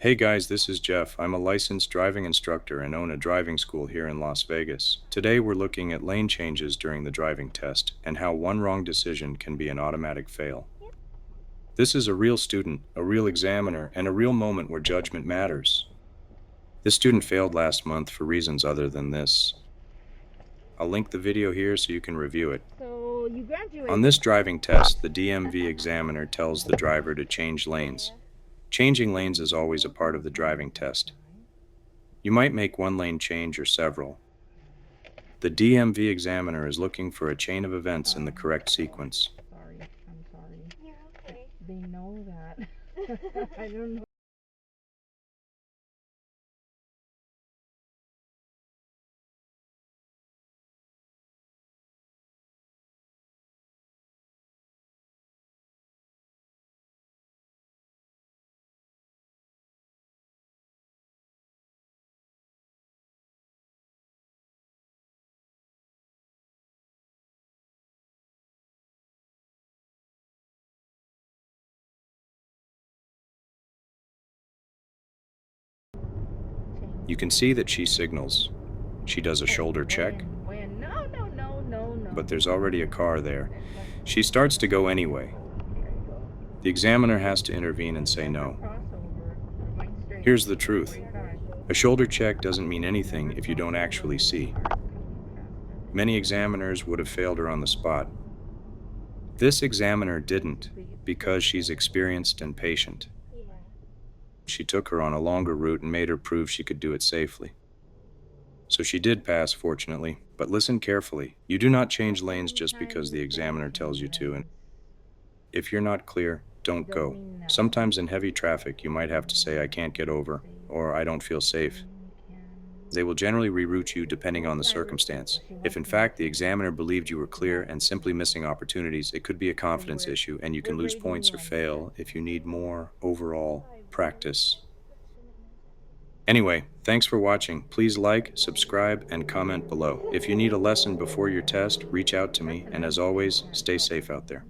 Hey guys, this is Jeff. I'm a licensed driving instructor and own a driving school here in Las Vegas. Today we're looking at lane changes during the driving test and how one wrong decision can be an automatic fail. This is a real student, a real examiner, and a real moment where judgment matters. This student failed last month for reasons other than this. I'll link the video here so you can review it. So you graduated. On this driving test, the DMV examiner tells the driver to change lanes. Changing lanes is always a part of the driving test. You might make one lane change or several. The DMV examiner is looking for a chain of events in the correct sequence. Sorry, I'm sorry. You're okay. They know that. I don't know. You can see that she signals. She does a shoulder check, When? No. but there's already a car there. She starts to go anyway. There you go. The examiner has to intervene and say no. Crossover. We're going straight. Here's the truth. Oh my gosh. A shoulder check doesn't mean anything if you don't actually see. Many examiners would have failed her on the spot. This examiner didn't, because she's experienced and patient. Yeah. She took her on a longer route and made her prove she could do it safely. So she did pass, fortunately, but listen carefully. You do not change lanes just because the examiner tells you to, and if you're not clear, don't go. Sometimes in heavy traffic, you might have to say, "I can't get over," or "I don't feel safe." They will generally reroute you depending on the circumstance. If in fact the examiner believed you were clear and simply missing opportunities, it could be a confidence issue and you can lose points or fail if you need more overall practice. Anyway, thanks for watching. Please like, subscribe, and comment below. If you need a lesson before your test, reach out to me, and as always, stay safe out there.